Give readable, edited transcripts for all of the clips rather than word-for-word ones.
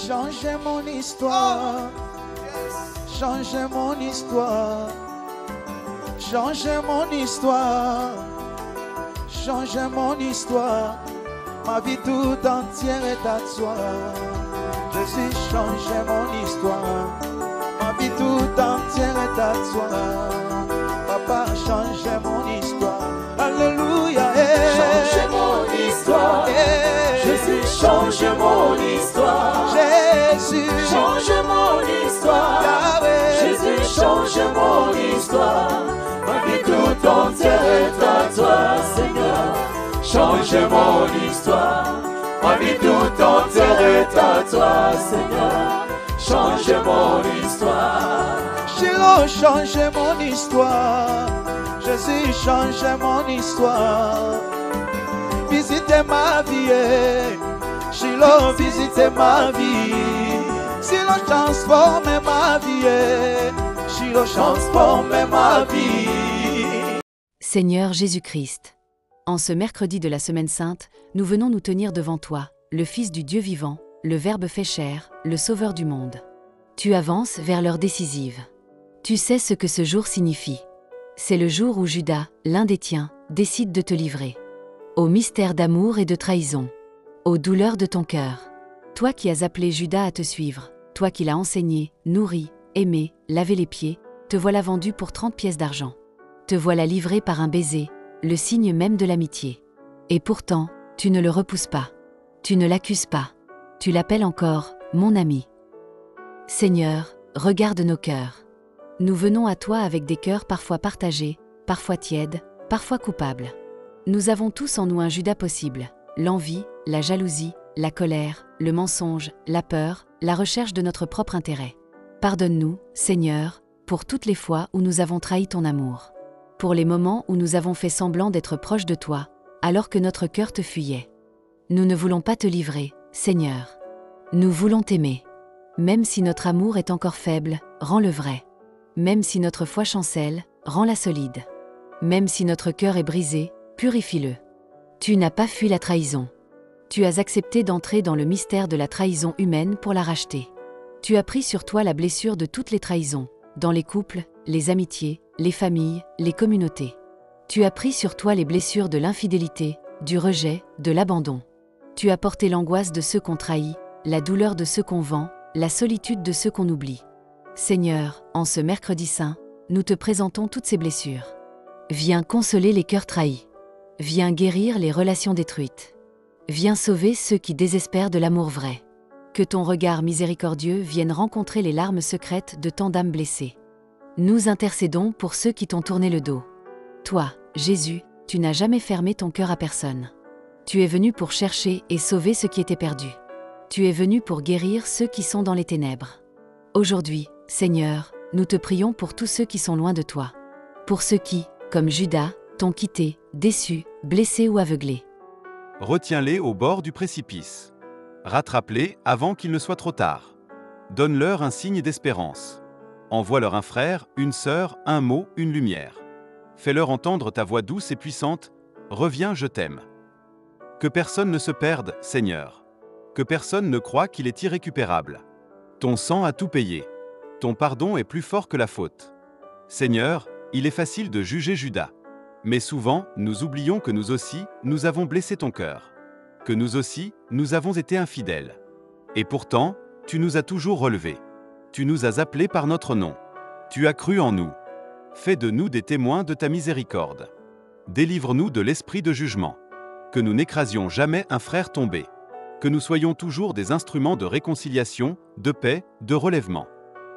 Changez mon histoire. Changez mon histoire. Changez mon histoire. Changez mon histoire. Ma vie tout entière est à toi. Jésus, changez mon histoire. Ma vie tout entière est à toi. Papa, changez mon histoire. Alléluia. Changez mon histoire. Jésus, change mon histoire. Jésus, change mon histoire. Yahweh. Jésus, change mon histoire. Ma vie tout entière est à toi, Seigneur. Change mon histoire. Ma vie tout entière est à toi, Seigneur. Change mon histoire. Shiloh, changez mon histoire. Jésus, changez mon histoire. Visitez ma vie. Shiloh, visitez ma vie. Shiloh, transformez ma vie. Shiloh, transformez ma vie. Seigneur Jésus-Christ, en ce mercredi de la Semaine Sainte, nous venons nous tenir devant toi, le Fils du Dieu vivant, le Verbe fait chair, le Sauveur du monde. Tu avances vers l'heure décisive. Tu sais ce que ce jour signifie. C'est le jour où Judas, l'un des tiens, décide de te livrer. Au mystère d'amour et de trahison. Aux douleurs de ton cœur. Toi qui as appelé Judas à te suivre, toi qui l'as enseigné, nourri, aimé, lavé les pieds, te voilà vendu pour 30 pièces d'argent. Te voilà livré par un baiser, le signe même de l'amitié. Et pourtant, tu ne le repousses pas. Tu ne l'accuses pas. Tu l'appelles encore « mon ami ». Seigneur, regarde nos cœurs. Nous venons à toi avec des cœurs parfois partagés, parfois tièdes, parfois coupables. Nous avons tous en nous un Judas possible, l'envie, la jalousie, la colère, le mensonge, la peur, la recherche de notre propre intérêt. Pardonne-nous, Seigneur, pour toutes les fois où nous avons trahi ton amour. Pour les moments où nous avons fait semblant d'être proches de toi, alors que notre cœur te fuyait. Nous ne voulons pas te livrer, Seigneur. Nous voulons t'aimer. Même si notre amour est encore faible, rends-le vrai. Même si notre foi chancelle, rends-la solide. Même si notre cœur est brisé, purifie-le. Tu n'as pas fui la trahison. Tu as accepté d'entrer dans le mystère de la trahison humaine pour la racheter. Tu as pris sur toi la blessure de toutes les trahisons, dans les couples, les amitiés, les familles, les communautés. Tu as pris sur toi les blessures de l'infidélité, du rejet, de l'abandon. Tu as porté l'angoisse de ceux qu'on trahit, la douleur de ceux qu'on vend, la solitude de ceux qu'on oublie. Seigneur, en ce mercredi saint, nous te présentons toutes ces blessures. Viens consoler les cœurs trahis. Viens guérir les relations détruites. Viens sauver ceux qui désespèrent de l'amour vrai. Que ton regard miséricordieux vienne rencontrer les larmes secrètes de tant d'âmes blessées. Nous intercédons pour ceux qui t'ont tourné le dos. Toi, Jésus, tu n'as jamais fermé ton cœur à personne. Tu es venu pour chercher et sauver ceux qui étaient perdus. Tu es venu pour guérir ceux qui sont dans les ténèbres. Aujourd'hui, Seigneur, nous te prions pour tous ceux qui sont loin de toi. Pour ceux qui, comme Judas, t'ont quitté, déçu, blessé ou aveuglé. Retiens-les au bord du précipice. Rattrape-les avant qu'il ne soit trop tard. Donne-leur un signe d'espérance. Envoie-leur un frère, une sœur, un mot, une lumière. Fais-leur entendre ta voix douce et puissante. Reviens, je t'aime. Que personne ne se perde, Seigneur. Que personne ne croie qu'il est irrécupérable. Ton sang a tout payé. Ton pardon est plus fort que la faute. Seigneur, il est facile de juger Judas. Mais souvent, nous oublions que nous aussi, nous avons blessé ton cœur. Que nous aussi, nous avons été infidèles. Et pourtant, tu nous as toujours relevés. Tu nous as appelés par notre nom. Tu as cru en nous. Fais de nous des témoins de ta miséricorde. Délivre-nous de l'esprit de jugement. Que nous n'écrasions jamais un frère tombé. Que nous soyons toujours des instruments de réconciliation, de paix, de relèvement.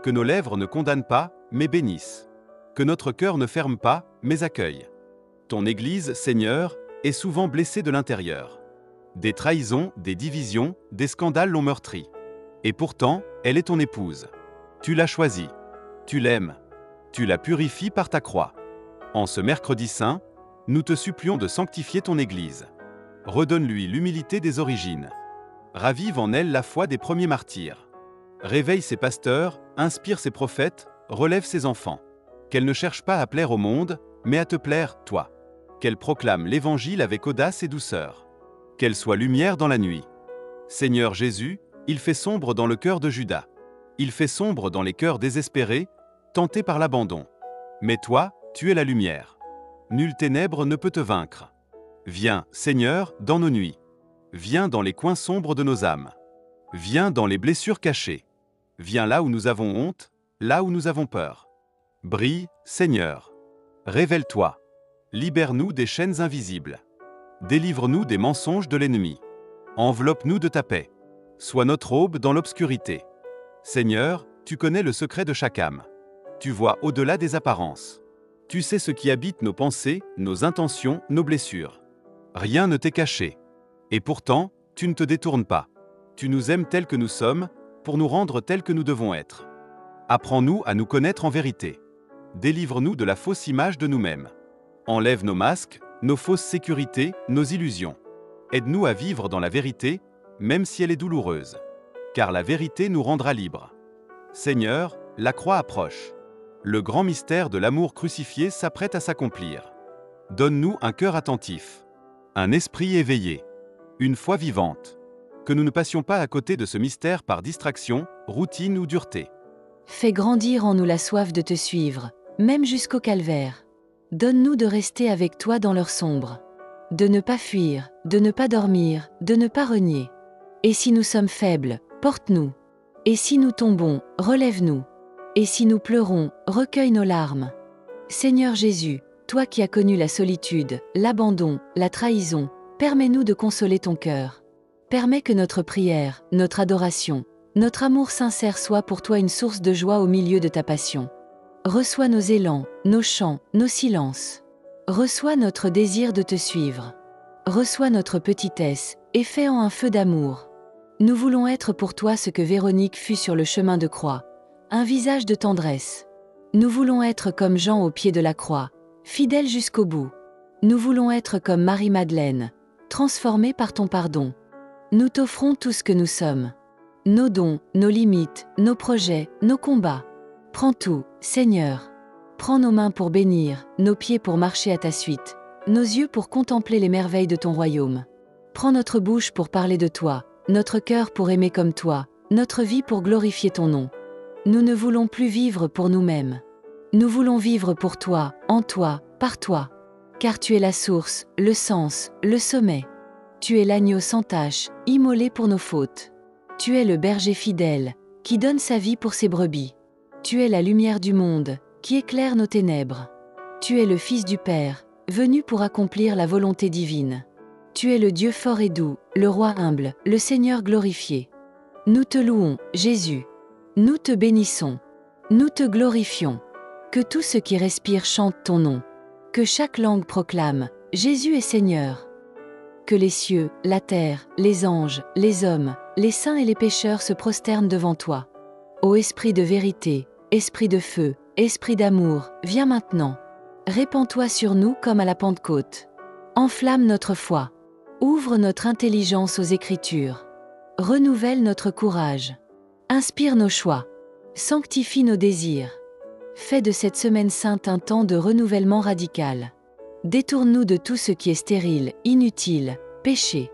Que nos lèvres ne condamnent pas, mais bénissent. Que notre cœur ne ferme pas, mais accueille. Ton Église, Seigneur, est souvent blessée de l'intérieur. Des trahisons, des divisions, des scandales l'ont meurtrie. Et pourtant, elle est ton épouse. Tu l'as choisie. Tu l'aimes. Tu la purifies par ta croix. En ce mercredi saint, nous te supplions de sanctifier ton Église. Redonne-lui l'humilité des origines. Ravive en elle la foi des premiers martyrs. Réveille ses pasteurs, inspire ses prophètes, relève ses enfants. Qu'elle ne cherche pas à plaire au monde, mais à te plaire, toi. Qu'elle proclame l'Évangile avec audace et douceur. Qu'elle soit lumière dans la nuit. Seigneur Jésus, Il fait sombre dans le cœur de Judas. Il fait sombre dans les cœurs désespérés, tentés par l'abandon. Mais toi, tu es la lumière. Nulle ténèbre ne peut te vaincre. Viens, Seigneur, dans nos nuits. Viens dans les coins sombres de nos âmes. Viens dans les blessures cachées. Viens là où nous avons honte, là où nous avons peur. Brille, Seigneur. Révèle-toi. Libère-nous des chaînes invisibles. Délivre-nous des mensonges de l'ennemi. Enveloppe-nous de ta paix. Sois notre aube dans l'obscurité. Seigneur, tu connais le secret de chaque âme. Tu vois au-delà des apparences. Tu sais ce qui habite nos pensées, nos intentions, nos blessures. Rien ne t'est caché. Et pourtant, tu ne te détournes pas. Tu nous aimes tels que nous sommes, pour nous rendre tels que nous devons être. Apprends-nous à nous connaître en vérité. Délivre-nous de la fausse image de nous-mêmes. Enlève nos masques, nos fausses sécurités, nos illusions. Aide-nous à vivre dans la vérité, même si elle est douloureuse. Car la vérité nous rendra libres. Seigneur, la croix approche. Le grand mystère de l'amour crucifié s'apprête à s'accomplir. Donne-nous un cœur attentif, un esprit éveillé, une foi vivante. Que nous ne passions pas à côté de ce mystère par distraction, routine ou dureté. Fais grandir en nous la soif de te suivre, même jusqu'au calvaire. Donne-nous de rester avec toi dans l'heure sombre. De ne pas fuir, de ne pas dormir, de ne pas renier. Et si nous sommes faibles, porte-nous. Et si nous tombons, relève-nous. Et si nous pleurons, recueille nos larmes. Seigneur Jésus, toi qui as connu la solitude, l'abandon, la trahison, permets-nous de consoler ton cœur. Permets que notre prière, notre adoration, notre amour sincère soit pour toi une source de joie au milieu de ta passion. Reçois nos élans, nos chants, nos silences. Reçois notre désir de te suivre. Reçois notre petitesse, et fais-en un feu d'amour. Nous voulons être pour toi ce que Véronique fut sur le chemin de croix, un visage de tendresse. Nous voulons être comme Jean au pied de la croix, fidèle jusqu'au bout. Nous voulons être comme Marie-Madeleine, transformés par ton pardon. Nous t'offrons tout ce que nous sommes. Nos dons, nos limites, nos projets, nos combats. Prends tout, Seigneur. Prends nos mains pour bénir, nos pieds pour marcher à ta suite, nos yeux pour contempler les merveilles de ton royaume. Prends notre bouche pour parler de toi, notre cœur pour aimer comme toi, notre vie pour glorifier ton nom. Nous ne voulons plus vivre pour nous-mêmes. Nous voulons vivre pour toi, en toi, par toi. Car tu es la source, le sens, le sommet. Tu es l'agneau sans tache, immolé pour nos fautes. Tu es le berger fidèle, qui donne sa vie pour ses brebis. Tu es la lumière du monde, qui éclaire nos ténèbres. Tu es le Fils du Père, venu pour accomplir la volonté divine. Tu es le Dieu fort et doux, le Roi humble, le Seigneur glorifié. Nous te louons, Jésus. Nous te bénissons. Nous te glorifions. Que tout ce qui respire chante ton nom. Que chaque langue proclame, Jésus est Seigneur. Que les cieux, la terre, les anges, les hommes, les saints et les pécheurs se prosternent devant toi. Ô Esprit de vérité, Esprit de feu, Esprit d'amour, viens maintenant. Répands-toi sur nous comme à la Pentecôte. Enflamme notre foi. Ouvre notre intelligence aux Écritures. Renouvelle notre courage. Inspire nos choix. Sanctifie nos désirs. Fais de cette semaine sainte un temps de renouvellement radical. Détourne-nous de tout ce qui est stérile, inutile, péché.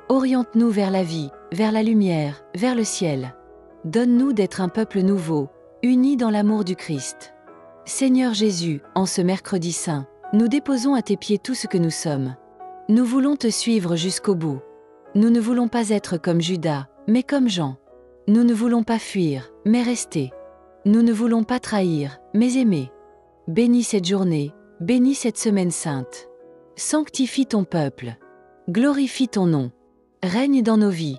Oriente-nous vers la vie, vers la lumière, vers le ciel. Donne-nous d'être un peuple nouveau, uni dans l'amour du Christ. Seigneur Jésus, en ce mercredi saint, nous déposons à tes pieds tout ce que nous sommes. Nous voulons te suivre jusqu'au bout. Nous ne voulons pas être comme Judas, mais comme Jean. Nous ne voulons pas fuir, mais rester. Nous ne voulons pas trahir, mais aimer. Bénis cette journée, bénis cette semaine sainte. Sanctifie ton peuple. Glorifie ton nom. Règne dans nos vies.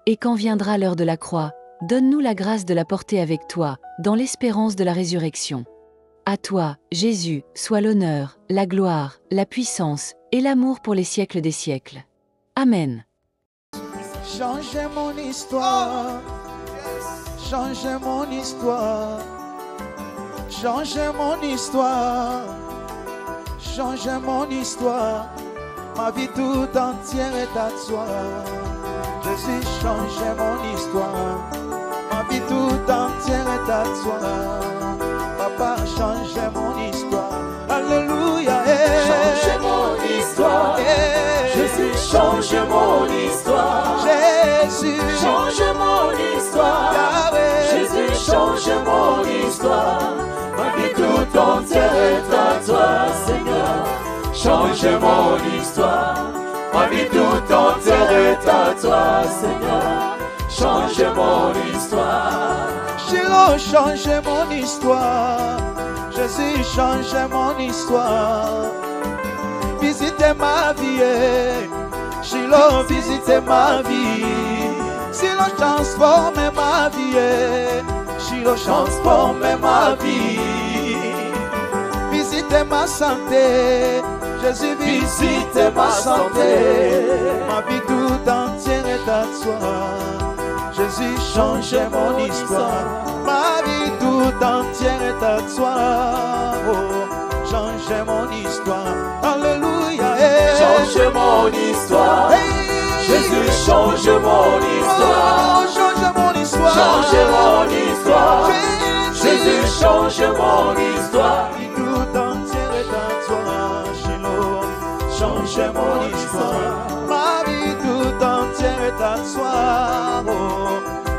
Et quand viendra l'heure de la croix, donne-nous la grâce de la porter avec toi, dans l'espérance de la résurrection. À toi, Jésus, soit l'honneur, la gloire, la puissance et l'amour pour les siècles des siècles. Amen. Changez mon histoire. Changez mon histoire. Changez mon histoire. Changez mon histoire. Ma vie tout entière est à toi. Jésus, changez mon histoire. Ma vie tout entière est à toi. Papa, changez mon histoire. Alléluia. Changez mon histoire. Jésus, change mon histoire. Jésus, Change mon entière est à toi, Seigneur. Change mon histoire. Ma vie tout entière est à toi, Seigneur. Change mon histoire. Shiloh, change mon histoire. Jésus, change mon histoire. Visitez ma vie. Shiloh, visitez ma vie. Shiloh, transforme ma vie. Shiloh, transforme ma vie. Visitez ma santé. Jésus, visitez ma santé. Ma vie tout entière est à toi. Jésus, change mon histoire. Ma vie tout entière est à toi. Oh, change mon histoire. Alléluia. Change mon histoire. Jésus, change mon histoire. Oh, change mon histoire. Change mon histoire. Jésus, change mon histoire. Ma vie tout entière est à toi. Shiloh, change mon histoire. Ma vie tout entière est à toi. Oh,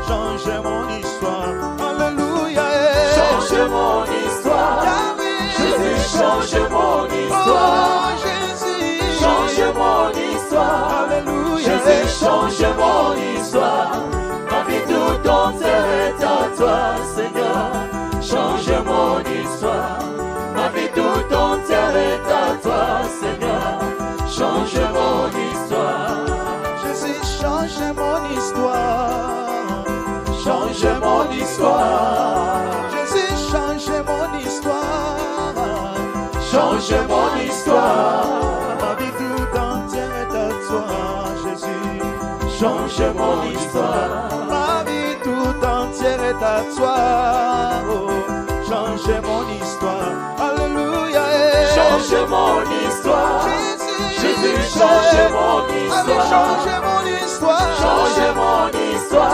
change mon histoire. Alléluia. Change mon histoire. Jésus, change mon histoire. Oh, Jésus, change mon histoire. Alléluia. Jésus, change mon histoire. Ma vie tout entière est à toi, Seigneur. Change mon histoire. Ma vie tout entière est à toi, Seigneur. Change mon histoire. Jésus, change mon histoire. Change mon histoire. Jésus, change mon histoire. Change mon histoire. Ma vie tout entière est à toi, Jésus. Change mon histoire. Ma vie tout entière est à toi. Oh, change mon histoire. Alléluia. Change mon histoire. Jésus, change mon histoire. Change mon histoire. Change mon histoire.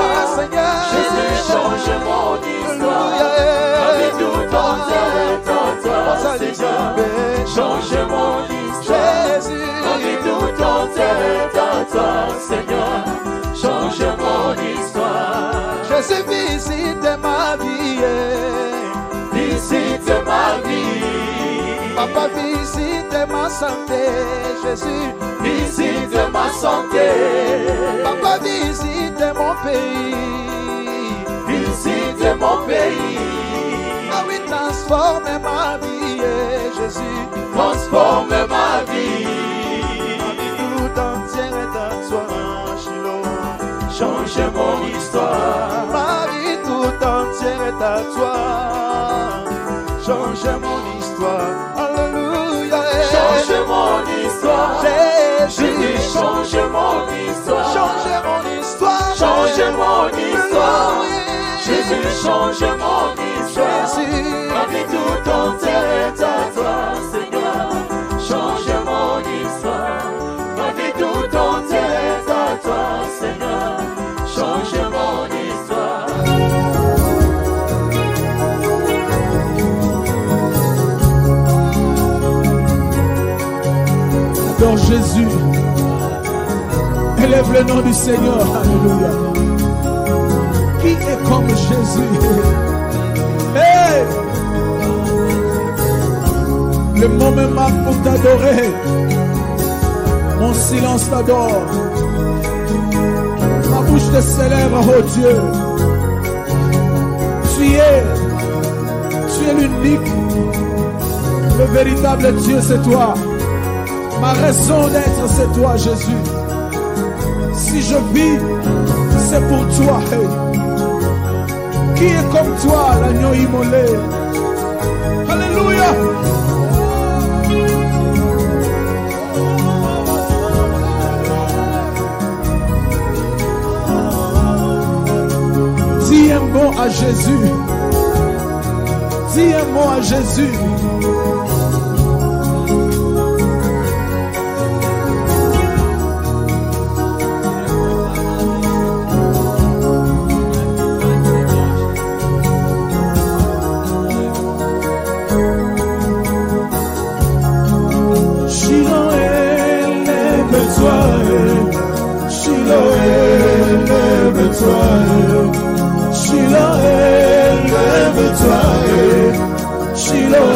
Jésus, change mon histoire. Ma vie tout entière est à toi, Seigneur. Change mon histoire. Ma vie tout entière est à toi, Seigneur. Change mon histoire. Jésus, visite ma vie. Visite ma vie. Papa, visite ma santé. Jésus, visite ma santé. Papa, visite mon pays. Visite mon pays. Ah oui, transforme ma vie, Jésus. Transforme ma vie. Ma vie tout entière est à toi, Shiloh. Change mon histoire. Ma vie tout entière est à toi. Change mon histoire. Alléluia. Change mon histoire. Jésus, change mon histoire. Change mon histoire. Change mon histoire. Jésus, change mon histoire. Jésus, ma vie tout entière est à toi, Seigneur. Change mon histoire. Ma vie tout entière est à toi, Seigneur. Change mon histoire. Dans Jésus, élève le nom du Seigneur. Alléluia. Qui est comme Jésus? Hey! Le mot me manque pour t'adorer. Mon silence t'adore. Ma bouche te célèbre, oh Dieu. Tu es l'unique. Le véritable Dieu, c'est toi. Ma raison d'être, c'est toi, Jésus. Si je vis, c'est pour toi. Hey. Qui est comme toi, l'agneau immolé? Alléluia. Dis un mot à Jésus. Dis un mot à Jésus. Shiloh, lève-toi, Shiloh,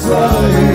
soirée.